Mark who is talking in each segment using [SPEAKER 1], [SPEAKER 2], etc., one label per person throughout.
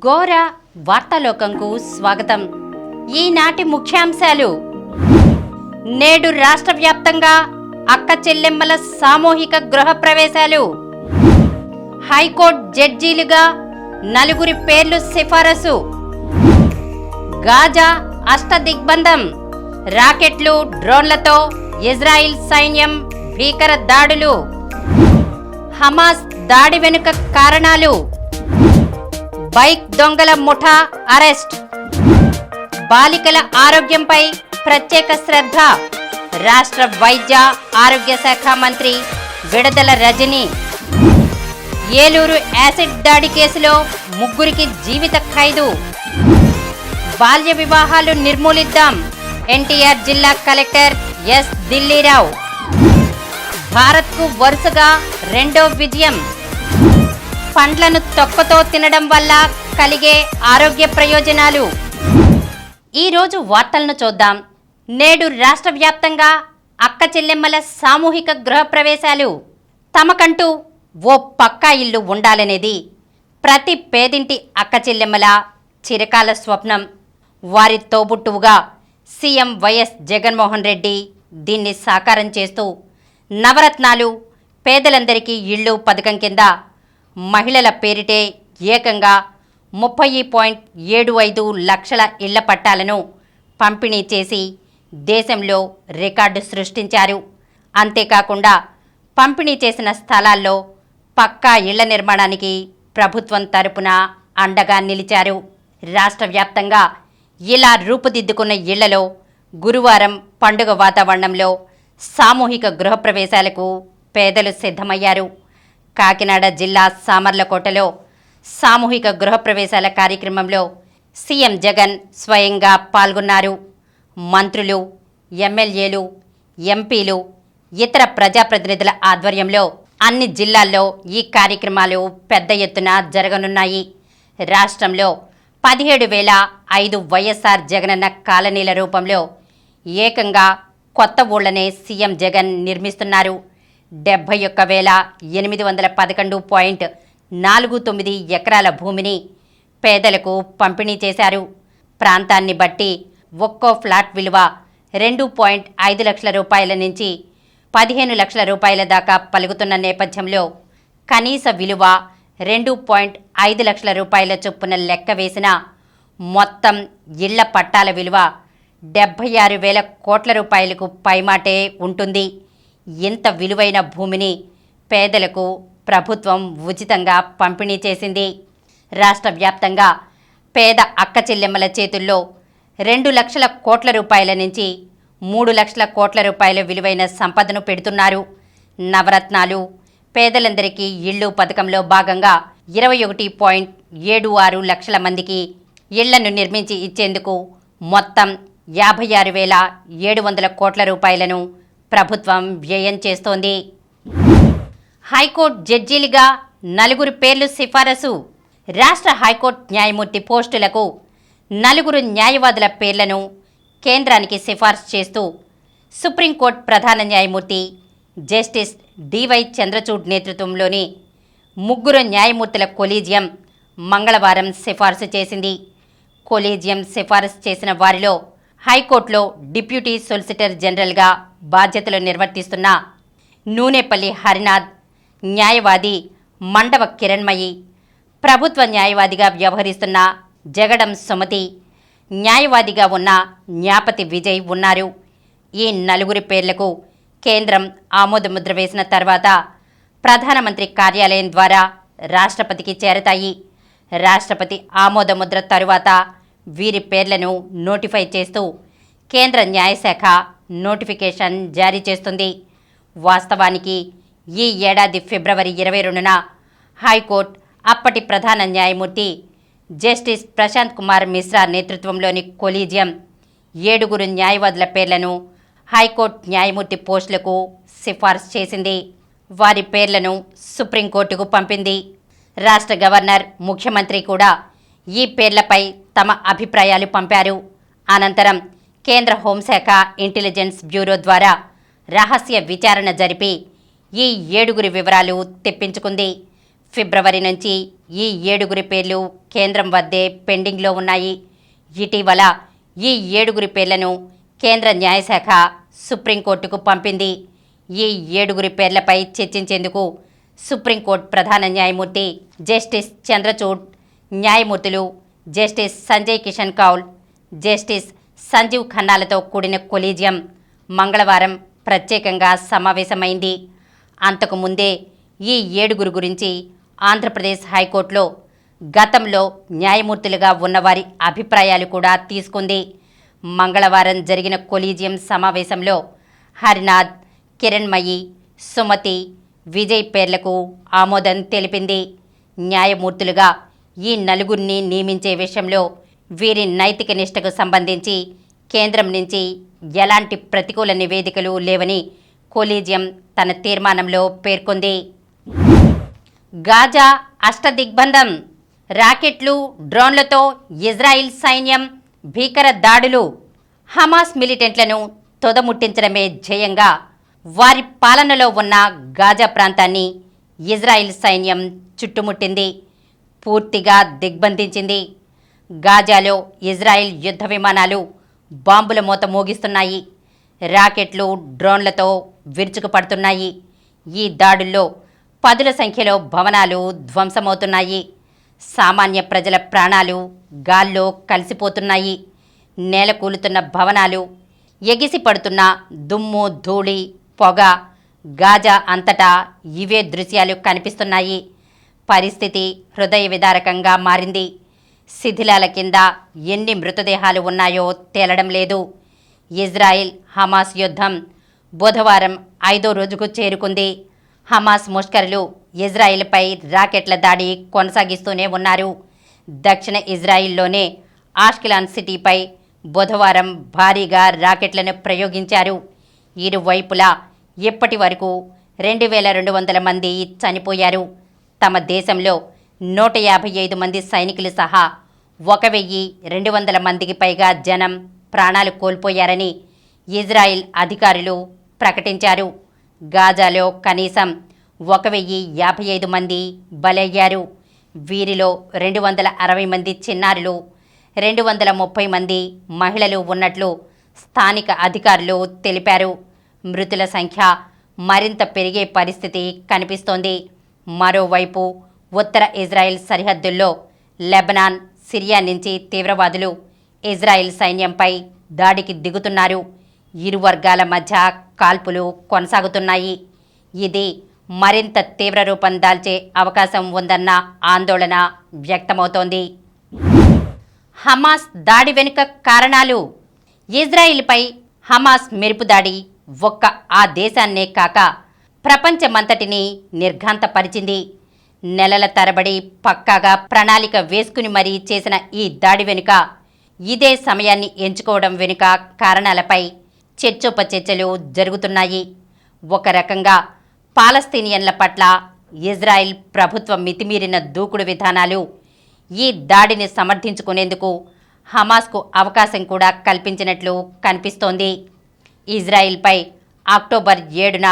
[SPEAKER 1] ఘోర వార్తాలోకంకు స్వాగతం. ఈనాటి ముఖ్యాంశాలు: నేడు రాష్ట్ర వ్యాప్తంగా అక్క చెల్లెమ్మల సామూహిక గృహ ప్రవేశాలు. హైకోర్టు జడ్జీలుగా 4 పేర్లు సిఫారసు. గాజా అష్టదిగ్బంధం. రాకెట్లు, డ్రోన్లతో ఇజ్రాయిల్ సైన్యం భీకర దాడులు. హమాస్ దాడి వెనుక కారణాలు. బైక్ దొంగల ముఠా అరెస్ట్. బాలికల ఆరోగ్యంపై ప్రత్యేక శ్రద్ధ. రాష్ట్ర వైద్య ఆరోగ్య శాఖ మంత్రి విడదల రజని. ఏలూరు యాసిడ్ దాడి కేసులో 3 జీవిత ఖైదు. బాల్య వివాహాలు నిర్మూలిద్దాం. ఎన్టీఆర్ జిల్లా కలెక్టర్ ఎస్ దిల్లీరావు. భారత్కు వరుసగా 2వ విజయం. పండ్లను తొక్కతో తినడం వల్ల కలిగే ఆరోగ్య ప్రయోజనాలు. ఈరోజు వార్తలను చూద్దాం. నేడు రాష్ట్ర వ్యాప్తంగా అక్క చెల్లెమ్మల సామూహిక గృహ ప్రవేశాలు. తమకంటూ ఓ పక్కా ఇల్లు ఉండాలనేది ప్రతి పేదింటి అక్క చెల్లెమ్మల చిరకాల స్వప్నం. వారి తోబుట్టువుగా సీఎం వైఎస్ జగన్మోహన్ రెడ్డి దీన్ని సాకారం చేస్తూ నవరత్నాలు, పేదలందరికీ ఇళ్ళు పథకం కింద మహిళల పేరిటే ఏకంగా 30.75 లక్షల ఇళ్ల పట్టాలను పంపిణీ చేసి దేశంలో రికార్డు సృష్టించారు. అంతేకాకుండా పంపిణీ చేసిన స్థలాల్లో పక్కా ఇళ్ల నిర్మాణానికి ప్రభుత్వం తరపున అండగా నిలిచారు. రాష్ట్ర వ్యాప్తంగా ఇలా రూపుదిద్దుకున్న ఇళ్లలో గురువారం పండుగ వాతావరణంలో సామూహిక గృహప్రవేశాలకు పేదలు సిద్ధమయ్యారు. కాకినాడ జిల్లా సామర్లకోటలో సామూహిక గృహప్రవేశాల కార్యక్రమంలో సీఎం జగన్ స్వయంగా పాల్గొన్నారు. మంత్రులు, ఎమ్మెల్యేలు, ఎంపీలు, ఇతర ప్రజాప్రతినిధుల ఆధ్వర్యంలో అన్ని జిల్లాల్లో ఈ కార్యక్రమాలు పెద్ద ఎత్తున జరగనున్నాయి. రాష్ట్రంలో 17,005 వైఎస్ఆర్ జగనన్న కాలనీల రూపంలో ఏకంగా కొత్త ఊళ్లనే సీఎం జగన్ నిర్మిస్తున్నారు. 71,811.49 ఎకరాల భూమిని పేదలకు పంపిణీ చేశారు. ప్రాంతాన్ని బట్టి ఒక్కో ఫ్లాట్ విలువ 2.5 లక్షల రూపాయల నుంచి 15 లక్షల రూపాయల దాకా పలుకుతున్న నేపథ్యంలో కనీస విలువ 2.5 లక్షల రూపాయల చొప్పున లెక్క వేసిన మొత్తం ఇళ్ల పట్టాల విలువ 76,000 కోట్ల రూపాయలకు పైమాటే ఉంటుంది. ఇంత విలువైన భూమిని పేదలకు ప్రభుత్వం ఉచితంగా పంపిణీ చేసింది. రాష్ట్ర వ్యాప్తంగా పేద అక్క చెల్లెమ్మల చేతుల్లో 2 లక్షల కోట్ల రూపాయల నుంచి 3 లక్షల కోట్ల రూపాయల విలువైన సంపదను పెడుతున్నారు. నవరత్నాలు, పేదలందరికీ ఇళ్ళు పథకంలో భాగంగా 21.76 లక్షల మందికి ఇళ్లను నిర్మించి ఇచ్చేందుకు మొత్తం 56,700 కోట్ల రూపాయలను ప్రభుత్వం వ్యయం చేస్తోంది. హైకోర్టు జడ్జీలుగా 4 పేర్లు సిఫారసు. రాష్ట్ర హైకోర్టు న్యాయమూర్తి పోస్టులకు 4 న్యాయవాదుల పేర్లను కేంద్రానికి సిఫార్సు చేస్తూ సుప్రీంకోర్టు ప్రధాన న్యాయమూర్తి జస్టిస్ డివై చంద్రచూడ్ నేతృత్వంలోని 3 న్యాయమూర్తుల కొలీజియం మంగళవారం సిఫార్సు చేసింది. కొలీజియం సిఫారసు చేసిన వారిలో హైకోర్టులో డిప్యూటీ సొలిసిటర్ జనరల్గా బాధ్యతలు నిర్వర్తిస్తున్న నూనెపల్లి హరినాథ్, న్యాయవాది మండవ కిరణ్మయి, ప్రభుత్వ న్యాయవాదిగా వ్యవహరిస్తున్న జగడం సుమతి, న్యాయవాదిగా ఉన్న న్యాపతి విజయ్ ఉన్నారు. ఈ 4 పేర్లకు కేంద్రం ఆమోదముద్ర వేసిన తర్వాత ప్రధానమంత్రి కార్యాలయం ద్వారా రాష్ట్రపతికి చేరతాయి. రాష్ట్రపతి ఆమోదముద్ర తరువాత వీరి పేర్లను నోటిఫై చేస్తూ కేంద్ర న్యాయశాఖ నోటిఫికేషన్ జారీ చేస్తుంది. వాస్తవానికి ఈ ఏడాది ఫిబ్రవరి 22న హైకోర్టు అప్పటి ప్రధాన న్యాయమూర్తి జస్టిస్ ప్రశాంత్ కుమార్ మిశ్రా నేతృత్వంలోని కొలీజియం 7 న్యాయవాదుల పేర్లను హైకోర్టు న్యాయమూర్తి పోస్టులకు సిఫార్సు చేసింది. వారి పేర్లను సుప్రీంకోర్టుకు పంపింది. రాష్ట్ర గవర్నర్, ముఖ్యమంత్రి కూడా ఈ పేర్లపై తమ అభిప్రాయాలు పంపారు. అనంతరం కేంద్ర హోంశాఖ ఇంటెలిజెన్స్ బ్యూరో ద్వారా రహస్య విచారణ జరిపి ఈ 7 వివరాలు తెప్పించుకుంది. ఫిబ్రవరి నుంచి ఈ 7 పేర్లు కేంద్రం వద్దే పెండింగ్లో ఉన్నాయి. ఇటీవల ఈ 7 పేర్లను కేంద్ర న్యాయశాఖ సుప్రీంకోర్టుకు పంపింది. ఈ 7 పేర్లపై చర్చించేందుకు సుప్రీంకోర్టు ప్రధాన న్యాయమూర్తి జస్టిస్ చంద్రచూడ్, న్యాయమూర్తులు జస్టిస్ సంజయ్ కిషన్ కౌల్, జస్టిస్ సంజీవ్ ఖన్నాలతో కూడిన కొలీజియం మంగళవారం ప్రత్యేకంగా సమావేశమైంది. అంతకుముందే ఈ 7 గురించి ఆంధ్రప్రదేశ్ హైకోర్టులో గతంలో న్యాయమూర్తులుగా ఉన్నవారి అభిప్రాయాలు కూడా తీసుకుంది. మంగళవారం జరిగిన కొలీజియం సమావేశంలో హరినాథ్, కిరణ్మయి, సుమతి, విజయ్ పేర్లకు ఆమోదం తెలిపింది. న్యాయమూర్తులుగా ఈ 4 నియమించే విషయంలో వీరి నైతిక నిష్టకు సంబంధించి కేంద్రం నుంచి ఎలాంటి ప్రతికూల నివేదికలు లేవని కొలీజియం తన తీర్మానంలో పేర్కొంది. గాజా అష్టదిగ్బంధం, రాకెట్లు, డ్రోన్లతో ఇజ్రాయిల్ సైన్యం భీకర దాడులు. హమాస్ మిలిటెంట్లను తొదముట్టించడమే ధ్యేయంగా వారి పాలనలో ఉన్న గాజా ప్రాంతాన్ని ఇజ్రాయిల్ సైన్యం చుట్టుముట్టింది, పూర్తిగా దిగ్బంధించింది. గాజాలో ఇజ్రాయిల్ యుద్ధ విమానాలు బాంబుల మోత మోగిస్తున్నాయి. రాకెట్లు, డ్రోన్లతో విరుచుకుపడుతున్నాయి. ఈ దాడుల్లో పదుల సంఖ్యలో భవనాలు ధ్వంసమవుతున్నాయి. సామాన్య ప్రజల ప్రాణాలు గాల్లో కలిసిపోతున్నాయి. నేలకూలుతున్న భవనాలు, ఎగిసిపడుతున్న దుమ్ము, ధూళి, పొగ. గాజా అంతటా ఇవే దృశ్యాలు కనిపిస్తున్నాయి. పరిస్థితి హృదయ విదారకంగా మారింది. శిథిలాల కింద ఎన్ని మృతదేహాలు ఉన్నాయో తేలడం లేదు. ఇజ్రాయిల్ హమాస్ యుద్ధం బుధవారం 5వ రోజుకు చేరుకుంది. హమాస్ ముష్కరులు ఇజ్రాయిల్పై రాకెట్ల దాడి కొనసాగిస్తూనే ఉన్నారు. దక్షిణ ఇజ్రాయిల్లోనే ఆష్కెలాన్ సిటీపై బుధవారం భారీగా రాకెట్లను ప్రయోగించారు. ఇరువైపులా ఇప్పటి వరకు 2200 మంది చనిపోయారు. తమ దేశంలో 155 మంది సైనికులు సహా 1200 మందికి పైగా జనం ప్రాణాలు కోల్పోయారని ఇజ్రాయిల్ అధికారులు ప్రకటించారు. గాజాలో కనీసం 1055 మంది బలయ్యారు. వీరిలో 260 మంది చిన్నారులు, 230 మంది మహిళలు ఉన్నట్లు స్థానిక అధికారులు తెలిపారు. మృతుల సంఖ్య మరింత పెరిగే పరిస్థితి కనిపిస్తోంది. మరోవైపు ఉత్తర ఇజ్రాయెల్ సరిహద్దుల్లో లెబనాన్, సిరియా నుంచి తీవ్రవాదులు ఇజ్రాయెల్ సైన్యంపై దాడికి దిగుతున్నారు. ఇరు వర్గాల మధ్య కాల్పులు కొనసాగుతున్నాయి. ఇది మరింత తీవ్ర రూపం దాల్చే అవకాశం ఉందన్న ఆందోళన వ్యక్తమవుతోంది. హమాస్ దాడి వెనుక కారణాలు. ఇజ్రాయిల్పై హమాస్ మెరుపు దాడి ఒక్క ఆ దేశాన్నే కాక ప్రపంచమంతటినీ నిర్ఘాంతపరిచింది. నెలల తరబడి పక్కాగా ప్రణాళిక వేసుకుని మరీ చేసిన ఈ దాడి వెనుక, ఇదే సమయాన్ని ఎంచుకోవడం వెనుక కారణాలపై చర్చోపచర్చలు జరుగుతున్నాయి. ఒక రకంగా పాలస్తీనియన్ల పట్ల ఇజ్రాయిల్ ప్రభుత్వం మితిమీరిన దూకుడు విధానాలు ఈ దాడిని సమర్థించుకునేందుకు హమాస్కు అవకాశం కూడా కల్పించినట్లు కనిపిస్తోంది. ఇజ్రాయిల్పై అక్టోబర్ 7న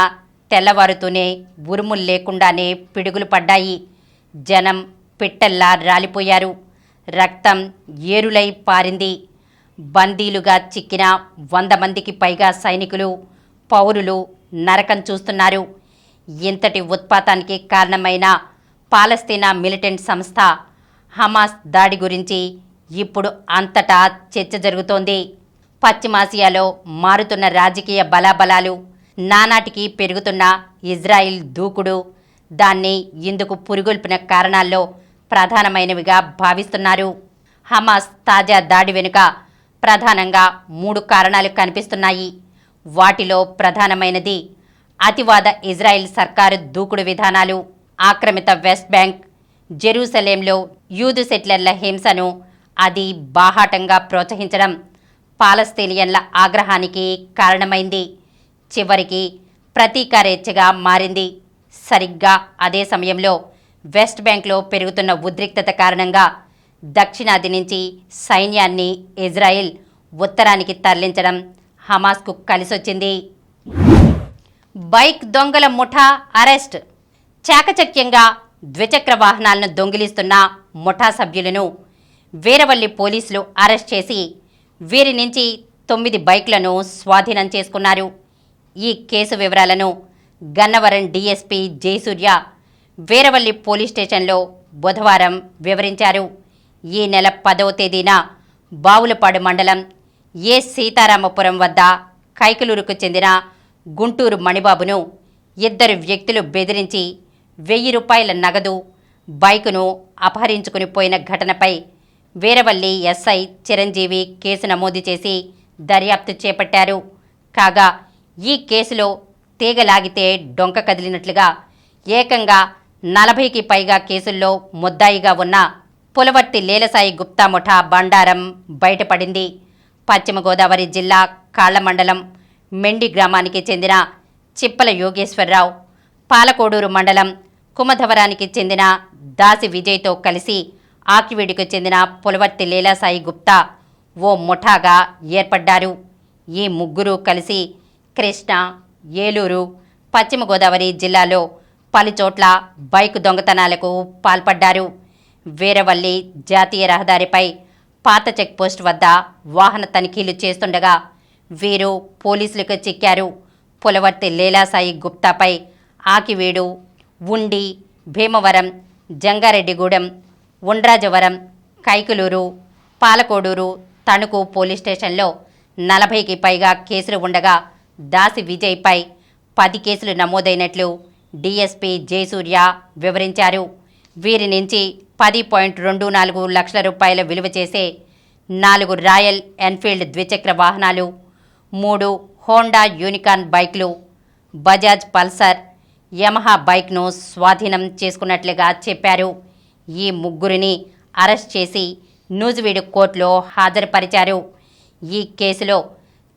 [SPEAKER 1] తెల్లవారుతూనే ఉరుములు లేకుండానే పిడుగులు పడ్డాయి. జనం పిట్టల్లా రాలిపోయారు. రక్తం ఏరులై పారింది. బందీలుగా చిక్కిన 100 మందికి పైగా సైనికులు, పౌరులు నరకం చూస్తున్నారు. ఇంతటి ఉత్పాతానికి కారణమైన పాలస్తీనా మిలిటెంట్ సంస్థ హమాస్ దాడి గురించి ఇప్పుడు అంతటా చర్చ జరుగుతోంది. పశ్చిమాసియాలో మారుతున్న రాజకీయ బలాబలాలు, నానాటికి పెరుగుతున్న ఇజ్రాయిల్ దూకుడు దాన్ని ఇందుకు పురిగొల్పిన కారణాల్లో ప్రధానమైనవిగా భావిస్తున్నారు. హమాస్ తాజా దాడి వెనుక ప్రధానంగా 3 కారణాలు కనిపిస్తున్నాయి. వాటిలో ప్రధానమైనది అతివాద ఇజ్రాయిల్ సర్కారు దూకుడు విధానాలు, ఆక్రమిత వెస్ట్ బ్యాంక్, జెరూసలేంలో యూదు సెటిలర్ల హింసను అది బాహాటంగా ప్రోత్సహించడం పాలస్తీనియన్ల ఆగ్రహానికి కారణమైంది. చివరికి ప్రతీకారేచ్ఛగా మారింది. సరిగ్గా అదే సమయంలో వెస్ట్ బ్యాంక్లో పెరుగుతున్న ఉద్రిక్తత కారణంగా దక్షిణాది నుంచి సైన్యాన్ని ఇజ్రాయిల్ ఉత్తరానికి తరలించడం హమాస్కు కలిసొచ్చింది. బైక్ దొంగల ముఠా అరెస్ట్. చాకచక్యంగా ద్విచక్ర వాహనాలను దొంగిలిస్తున్న ముఠా సభ్యులను వీరవల్లి పోలీసులు అరెస్ట్ చేసి వీరి నుంచి 9 బైక్లను స్వాధీనం చేసుకున్నారు. ఈ కేసు వివరాలను గన్నవరం డీఎస్పీ జయసూర్య వీరవల్లి పోలీస్ స్టేషన్లో బుధవారం వివరించారు. ఈ నెల 10వ తేదీన బావులపాడు మండలం ఏ సీతారామపురం వద్ద కైకలూరుకు చెందిన గుంటూరు మణిబాబును 2 వ్యక్తులు బెదిరించి 1000 రూపాయల నగదు బైకును అపహరించుకుని పోయిన ఘటనపై వీరవల్లి ఎస్ఐ చిరంజీవి కేసు నమోదు చేసి దర్యాప్తు చేపట్టారు. కాగా ఈ కేసులో తీగలాగితే డొంక కదిలినట్లుగా ఏకంగా 40కి పైగా కేసుల్లో ముద్దాయిగా ఉన్న పులవర్తి లీలసాయి గుప్తా ముఠా బండారం బయటపడింది. పశ్చిమ గోదావరి జిల్లా కాళ్ల మండలం మెండి గ్రామానికి చెందిన చిప్పల యోగేశ్వరరావు, పాలకోడూరు మండలం కుమధవరానికి చెందిన దాసి విజయ్తో కలిసి ఆకివీడికి చెందిన పులవర్తి లీలాసాయి గుప్తా ఓ ముఠాగా ఏర్పడ్డారు. ఈ ముగ్గురు కలిసి కృష్ణా, ఏలూరు, పశ్చిమ గోదావరి జిల్లాలో పలుచోట్ల బైకు దొంగతనాలకు పాల్పడ్డారు. వీరవల్లి జాతీయ రహదారిపై పాత చెక్పోస్ట్ వద్ద వాహన తనిఖీలు చేస్తుండగా వీరు పోలీసులకు చిక్కారు. పులవర్తి లీలాసాయి గుప్తాపై ఆకివీడు, ఉండి, భీమవరం, జంగారెడ్డిగూడెం, ఉండ్రాజవరం, కైకలూరు, పాలకోడూరు, తణుకు పోలీస్ స్టేషన్లో 40కి పైగా కేసులు ఉండగా దాసి విజయ్పై 10 కేసులు నమోదైనట్లు డీఎస్పీ జయసూర్య వివరించారు. వీరి నుంచి 10.24 లక్షల రూపాయల విలువ చేసే 4 రాయల్ ఎన్ఫీల్డ్ ద్విచక్ర వాహనాలు, 3 హోండా యూనికార్న్ బైక్లు, బజాజ్ పల్సర్, యమహా బైక్ను స్వాధీనం చేసుకున్నట్లుగా చెప్పారు. ఈ ముగ్గురిని అరెస్ట్ చేసి నూజివీడు కోర్టులో హాజరుపరిచారు. ఈ కేసులో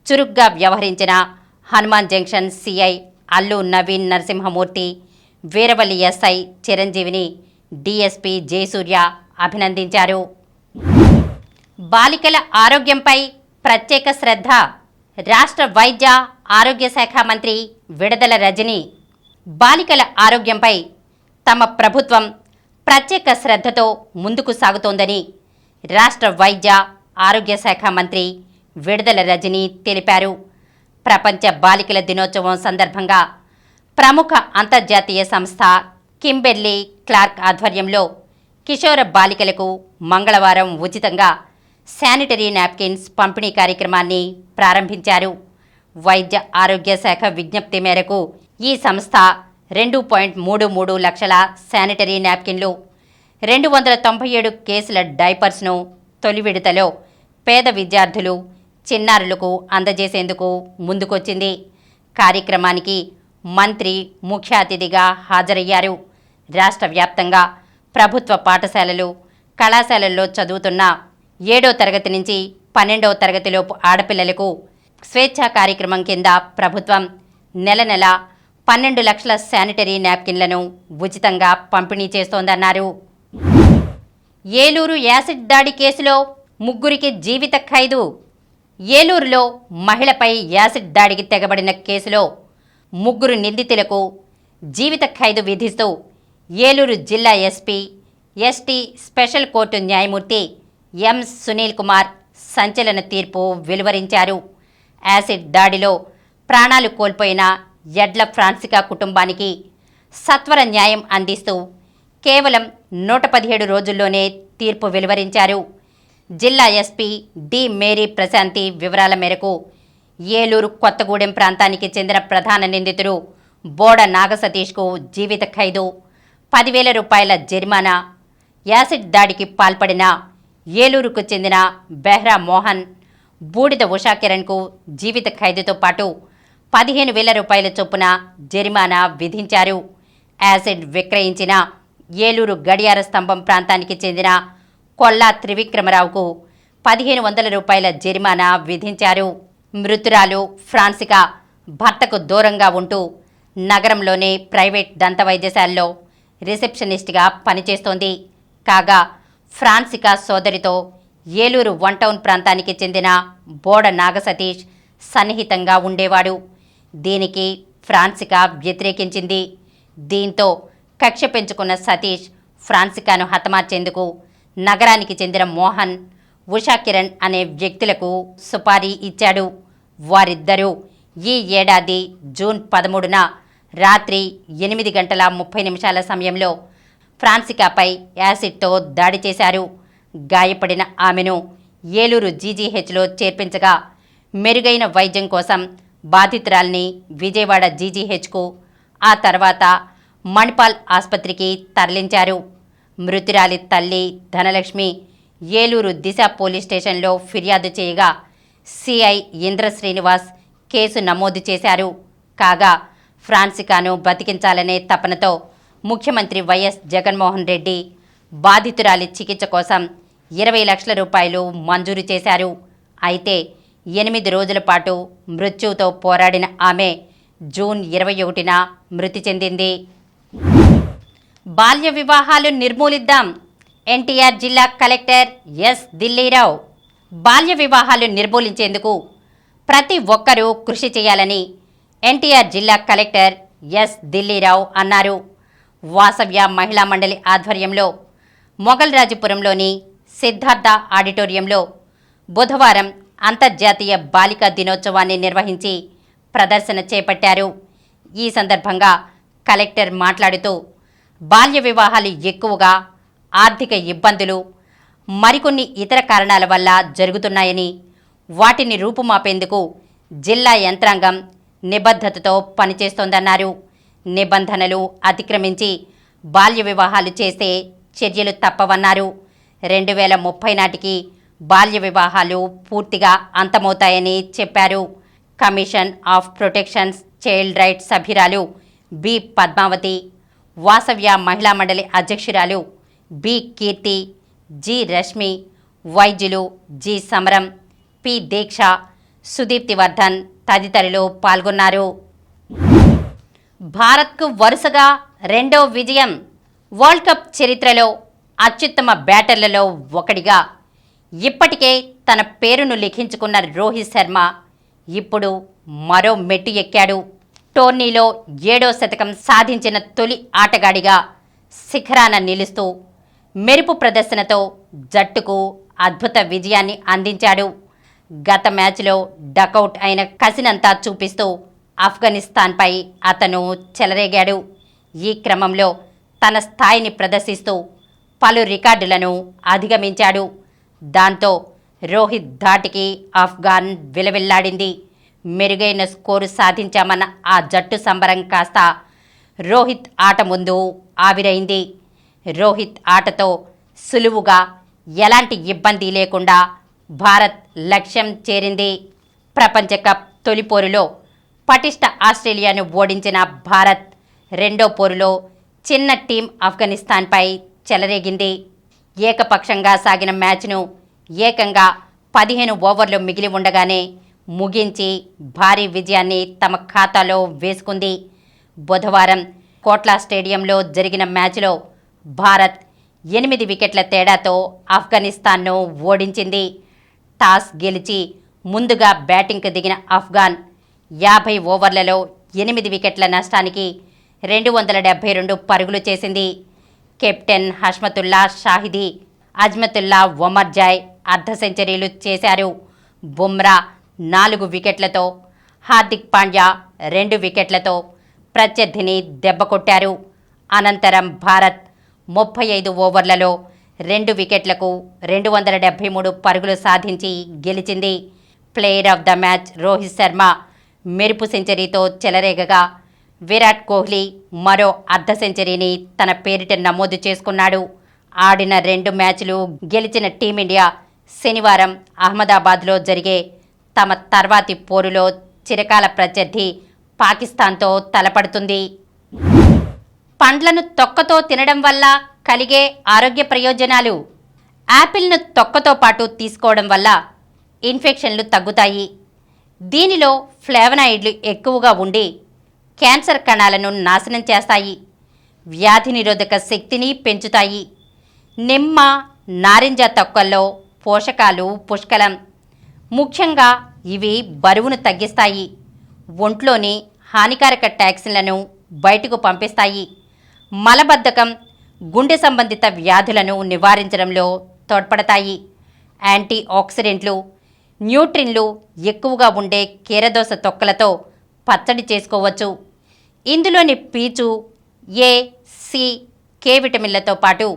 [SPEAKER 1] చురుగ్గా వ్యవహరించిన Hanuman junction CI Allu Naveen Narasimhamurthy, Veeravalli SI చిరంజీవిని డీఎస్పీ జయసూర్య అభినందించారు. బాలికల ఆరోగ్యంపై ప్రత్యేక శ్రద్ధ. రాష్ట్ర వైద్య ఆరోగ్య శాఖ మంత్రి విడదల రజని బాలికల ఆరోగ్యంపై తమ ప్రభుత్వం ప్రత్యేక శ్రద్ధతో ముందుకు సాగుతోందని రాష్ట్ర వైద్య ఆరోగ్య శాఖ మంత్రి విడదల రజని తెలిపారు. ప్రపంచ బాలికల దినోత్సవం సందర్భంగా ప్రముఖ అంతర్జాతీయ సంస్థ కింబెర్లీ క్లార్క్ ఆధ్వర్యంలో కిషోర బాలికలకు మంగళవారం ఉచితంగా శానిటరీ నాప్కిన్స్ పంపిణీ కార్యక్రమాన్ని ప్రారంభించారు. వైద్య ఆరోగ్య శాఖ విజ్ఞప్తి మేరకు ఈ సంస్థ 2.33 లక్షల శానిటరీ నాప్కిన్లు, 297 కేసుల డైపర్స్ను తొలి విడతలో పేద విద్యార్థులు, చిన్నారులకు అందజేసేందుకు ముందుకొచ్చింది. కార్యక్రమానికి మంత్రి ముఖ్య అతిథిగా హాజరయ్యారు. రాష్ట్ర వ్యాప్తంగా ప్రభుత్వ పాఠశాలలు, కళాశాలల్లో చదువుతున్న 7వ తరగతి నుంచి 12వ తరగతిలోపు ఆడపిల్లలకు స్వేచ్ఛా కార్యక్రమం కింద ప్రభుత్వం నెల 12 లక్షల శానిటరీ నాప్కిన్లను ఉచితంగా పంపిణీ చేస్తోందన్నారు. ఏలూరు యాసిడ్ దాడి కేసులో ముగ్గురికి జీవిత ఖైదు. ఏలూరులో మహిళపై యాసిడ్ దాడికి తెగబడిన కేసులో ముగ్గురు నిందితులకు జీవిత ఖైదు విధిస్తూ ఏలూరు జిల్లా ఎస్పీ, ఎస్టీ స్పెషల్ కోర్టు న్యాయమూర్తి ఎం సునీల్ కుమార్ సంచలన తీర్పు వెలువరించారు. యాసిడ్ దాడిలో ప్రాణాలు కోల్పోయిన యడ్ల ఫ్రాన్సికా కుటుంబానికి సత్వర న్యాయం అందిస్తూ కేవలం 117 రోజుల్లోనే తీర్పు వెలువరించారు. జిల్లా ఎస్పీ డి మేరీ ప్రశాంతి వివరాల మేరకు ఏలూరు కొత్తగూడెం ప్రాంతానికి చెందిన ప్రధాన నిందితుడు బోడ నాగసతీష్కు జీవిత ఖైదు, 10,000 రూపాయల జరిమానా, యాసిడ్ దాడికి పాల్పడిన ఏలూరుకు చెందిన బెహ్రా మోహన్, బూడిద ఉషాకిరణ్కు జీవిత ఖైదుతో పాటు 15,000 రూపాయల చొప్పున జరిమానా విధించారు. యాసిడ్ విక్రయించిన ఏలూరు గడియార స్తంభం ప్రాంతానికి చెందిన కొల్లా త్రివిక్రమరావుకు 1,500 రూపాయల జరిమానా విధించారు. మృతురాలు ఫ్రాన్సికా భర్తకు దూరంగా ఉంటూ నగరంలోని ప్రైవేట్ దంత వైద్యశాలలో రిసెప్షనిస్ట్గా పనిచేస్తోంది. కాగా ఫ్రాన్సికా సోదరితో ఏలూరు 1 టౌన్ ప్రాంతానికి చెందిన బోడ నాగసతీష్ సన్నిహితంగా ఉండేవాడు. దీనికి ఫ్రాన్సికా వ్యతిరేకించింది. దీంతో కక్ష పెంచుకున్న సతీష్ ఫ్రాన్సికాను హతమార్చేందుకు నగరానికి చెందిన మోహన్, ఉషా కిరణ్ అనే వ్యక్తులకు సుపారీ ఇచ్చాడు. వారిద్దరూ ఈ ఏడాది జూన్ 13న రాత్రి 8:30 సమయంలో ఫ్రాన్సికాపై యాసిడ్తో దాడి చేశారు. గాయపడిన ఆమెను ఏలూరు జీజీహెచ్లో చేర్పించగా మెరుగైన వైద్యం కోసం బాధితురాల్ని విజయవాడ జీజీహెచ్కు, ఆ తర్వాత మణిపాల్ ఆసుపత్రికి తరలించారు. మృతురాలి తల్లి ధనలక్ష్మి ఏలూరు దిశ పోలీస్ స్టేషన్లో ఫిర్యాదు చేయగా సిఐ ఇంద్ర శ్రీనివాస్ కేసు నమోదు చేశారు. కాగా ఫ్రాన్సికాను బతికించాలనే తపనతో ముఖ్యమంత్రి వైఎస్ జగన్మోహన్ రెడ్డి బాధితురాలి చికిత్స కోసం 20 లక్షల రూపాయలు మంజూరు చేశారు. అయితే 8 రోజుల పాటు మృత్యువుతో పోరాడిన ఆమె జూన్ 21న మృతి చెందింది. బాల్య వివాహాలు నిర్మూలిద్దాం, ఎన్టీఆర్ జిల్లా కలెక్టర్ ఎస్ దిల్లీరావు. బాల్య వివాహాలు నిర్మూలించేందుకు ప్రతి ఒక్కరూ కృషి చేయాలని ఎన్టీఆర్ జిల్లా కలెక్టర్ ఎస్ దిల్లీరావు అన్నారు. వాసవ్య మహిళా మండలి ఆధ్వర్యంలో మొగల్రాజుపురంలోని సిద్ధార్థ ఆడిటోరియంలో బుధవారం అంతర్జాతీయ బాలికా దినోత్సవాన్ని నిర్వహించి ప్రదర్శన చేపట్టారు. ఈ సందర్భంగా కలెక్టర్ మాట్లాడుతూ బాల్య వివాహాలు ఎక్కువగా ఆర్థిక ఇబ్బందులు, మరికొన్ని ఇతర కారణాల వల్ల జరుగుతున్నాయని, వాటిని రూపుమాపేందుకు జిల్లా యంత్రాంగం నిబద్ధతతో పనిచేస్తోందన్నారు. నిబంధనలు అతిక్రమించి బాల్య వివాహాలు చేస్తే చర్యలు తప్పవన్నారు. 2030 నాటికి బాల్య వివాహాలు పూర్తిగా అంతమవుతాయని చెప్పారు. Commission of protections child rights సభ్యురాలు బి పద్మావతి, వాసవ్య మహిళా మండలి అధ్యక్షురాలు బి కీర్తి, జి రష్మి, వైద్యులు జి సమరం, పి దీక్ష, సుదీప్తివర్ధన్ తదితరులు పాల్గొన్నారు. భారత్కు వరుసగా రెండో విజయం. వరల్డ్ కప్ చరిత్రలో అత్యుత్తమ బ్యాటర్లలో ఒకటిగా ఇప్పటికే తన పేరును లిఖించుకున్న రోహిత్ శర్మ ఇప్పుడు మరో మెట్టు ఎక్కాడు. టోర్నీలో 7వ శతకం సాధించిన తొలి ఆటగాడిగా శిఖరాన నిలుస్తూ మెరుపు ప్రదర్శనతో జట్టుకు అద్భుత విజయాన్ని అందించాడు. గత మ్యాచ్లో డకౌట్ అయిన కసినంతా చూపిస్తూ ఆఫ్ఘనిస్తాన్పై అతను చెలరేగాడు. ఈ క్రమంలో తన స్థాయిని ప్రదర్శిస్తూ పలు రికార్డులను అధిగమించాడు. దాంతో రోహిత్ ధాటికి ఆఫ్ఘాన్ విలవిల్లాడింది. మెరుగైన స్కోరు సాధించామన్న ఆ జట్టు సంబరం కాస్త రోహిత్ ఆట ముందు ఆవిరైంది. రోహిత్ ఆటతో సులువుగా ఎలాంటి ఇబ్బంది లేకుండా భారత్ లక్ష్యం చేరింది. ప్రపంచ కప్ తొలి పోరులో పటిష్ట ఆస్ట్రేలియాను ఓడించిన భారత్ రెండో పోరులో చిన్న టీం ఆఫ్ఘనిస్తాన్పై చెలరేగింది. ఏకపక్షంగా సాగిన మ్యాచ్ను ఏకంగా 15 ఓవర్లు మిగిలి ఉండగానే ముగించి భారీ విజయాన్ని తమ ఖాతాలో వేసుకుంది. బుధవారం కోట్లా స్టేడియంలో జరిగిన మ్యాచ్లో భారత్ 8 వికెట్ల తేడాతో ఆఫ్ఘనిస్తాన్ను ఓడించింది. టాస్ గెలిచి ముందుగా బ్యాటింగ్కు దిగిన ఆఫ్ఘాన్ 50 ఓవర్లలో 8 వికెట్ల నష్టానికి 272 పరుగులు చేసింది. కెప్టెన్ హష్మతుల్లా షాహిదీ, అజ్మతుల్లా ఒమర్జాయ్ అర్ధ సెంచరీలు చేశారు. బుమ్రా 4 వికెట్లతో, హార్దిక్ పాండ్యా 2 వికెట్లతో ప్రత్యర్థిని దెబ్బకొట్టారు. అనంతరం భారత్ 35 ఓవర్లలో 2 వికెట్లకు 273 పరుగులు సాధించి గెలిచింది. Player of the match Rohit Sharma మెరుపు సెంచరీతో చెలరేగగా విరాట్ కోహ్లీ మరో అర్ధ సెంచరీని తన పేరిట నమోదు చేసుకున్నాడు. ఆడిన 2 మ్యాచ్లు గెలిచిన టీమిండియా శనివారం అహ్మదాబాద్లో జరిగే తమ తర్వాతి పోరులో చిరకాల ప్రత్యర్థి పాకిస్తాన్తో తలపడుతుంది. పండ్లను తొక్కతో తినడం వల్ల కలిగే ఆరోగ్య ప్రయోజనాలు. యాపిల్ను తొక్కతో పాటు తీసుకోవడం వల్ల ఇన్ఫెక్షన్లు తగ్గుతాయి. దీనిలో ఫ్లేవనాయిడ్లు ఎక్కువగా ఉండి క్యాన్సర్ కణాలను నాశనం చేస్తాయి. వ్యాధి నిరోధక శక్తిని పెంచుతాయి. నిమ్మ, నారింజ తొక్కల్లో పోషకాలు పుష్కలం. ముఖ్యంగా ఇవి బరువును తగ్గిస్తాయి. ఒంట్లోని హానికారక టాక్సిన్లను బయటకు పంపిస్తాయి. మలబద్ధకం, గుండె సంబంధిత వ్యాధులను నివారించడంలో తోడ్పడతాయి. యాంటీ ఆక్సిడెంట్లు, న్యూట్రిన్లు ఎక్కువగా ఉండే కీరదోస తొక్కలతో పచ్చడి చేసుకోవచ్చు. ఇందులోని పీచు, ఏ, సి, కే విటమిన్లతో పాటు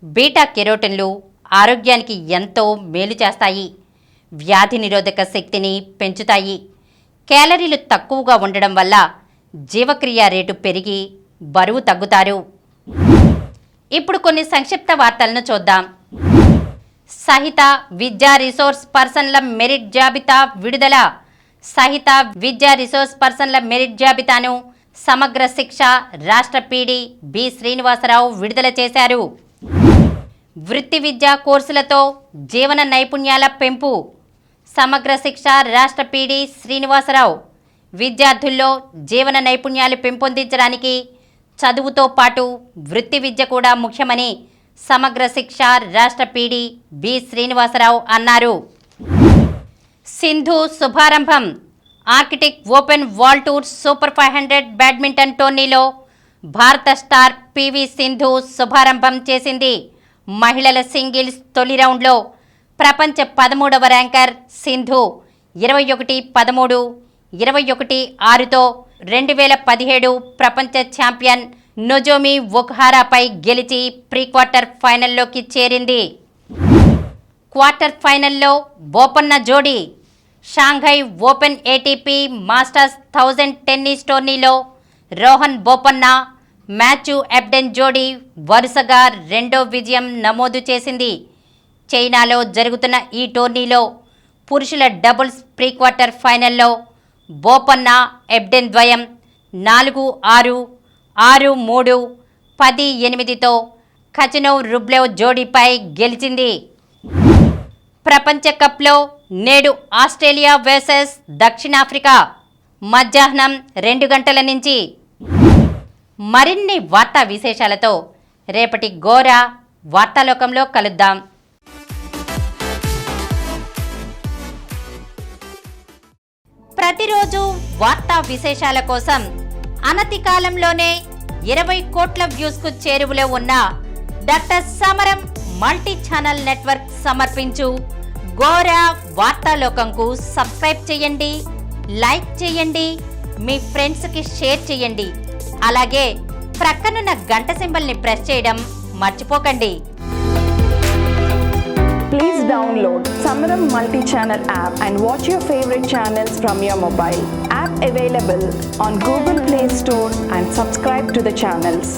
[SPEAKER 1] బీటా కెరోటిన్లు ఆరోగ్యానికి ఎంతో మేలు చేస్తాయి. వ్యాధి నిరోధక శక్తిని పెంచుతాయి. క్యాలరీలు తక్కువగా ఉండడం వల్ల జీవక్రియ రేటు పెరిగి బరువు తగ్గుతారు. ఇప్పుడు కొన్ని సంక్షిప్త వార్తలను చూద్దాం. సహిత విద్యా రిసోర్స్ పర్సన్ల మెరిట్ జాబితా విడుదల. సహిత విద్యా రిసోర్స్ పర్సన్ల మెరిట్ జాబితాను సమగ్ర శిక్ష రాష్ట్ర పీడీ బి శ్రీనివాసరావు విడుదల చేశారు. వృత్తి విద్యా కోర్సులతో జీవన నైపుణ్యాల పెంపు. సమగ్ర శిక్ష రాష్ట్ర పీడీ శ్రీనివాసరావు విద్యార్థుల్లో జీవన నైపుణ్యాలు పెంపొందించడానికి చదువుతో పాటు వృత్తి విద్య కూడా ముఖ్యమని సమగ్ర శిక్ష రాష్ట్ర పీడీ బి శ్రీనివాసరావు అన్నారు. సింధు శుభారంభం. Arctic Open world tour super 500 badminton టోర్నీలో భారత స్టార్ పివి సింధు శుభారంభం చేసింది. మహిళల సింగిల్స్ తొలి రౌండ్లో ప్రపంచ 13వ ర్యాంకర్ సింధు 21-13, 21-6తో 2017 ప్రపంచ ఛాంపియన్ నొజోమి ఒకుహారాపై గెలిచి ప్రీ క్వార్టర్ ఫైనల్లోకి చేరింది. క్వార్టర్ ఫైనల్లో బోపన్న జోడీ. Shanghai open ATP masters 1000 tennis టోర్నీలో రోహన్ బోపన్న, మాథ్యూ ఎబ్డెన్ జోడీ వరుసగా రెండో విజయం నమోదు చేసింది. చైనాలో జరుగుతున్న ఈ టోర్నీలో పురుషుల డబుల్స్ ప్రీ క్వార్టర్ ఫైనల్లో బోపన్న, ఎబ్డెన్ ద్వయం 4-6, 6-3, 10-8తో ఖచనోవ్ రుబ్లెవ్ జోడీపై గెలిచింది. ప్రపంచ కప్లో నేడు ఆస్ట్రేలియా వర్సెస్ దక్షిణాఫ్రికా మధ్యాహ్నం 2 గంటల నుంచి. మరిన్ని వార్తా విశేషాలతో రేపటి గోరా వార్తాలోకంలో కలుద్దాం. ప్రతిరోజు వార్తా విశేషాల కోసం అనతి కాలంలోనే 20 కోట్ల వ్యూస్కు చేరువలో ఉన్న డాక్టర్ సమరం మల్టీ ఛానల్ నెట్వర్క్ సమర్పించు గోరా వార్తాలోకంకు సబ్స్క్రైబ్ చేయండి, లైక్ చేయండి, మీ ఫ్రెండ్స్కి షేర్ చేయండి. అలాగే ప్రక్కనున్న గంట సింబల్ని ప్రెస్ చేయడం మర్చిపోకండి.
[SPEAKER 2] Please download Samaram multi-channel app and watch your favorite channels from your mobile. App available on Google Play Store and subscribe to the channels.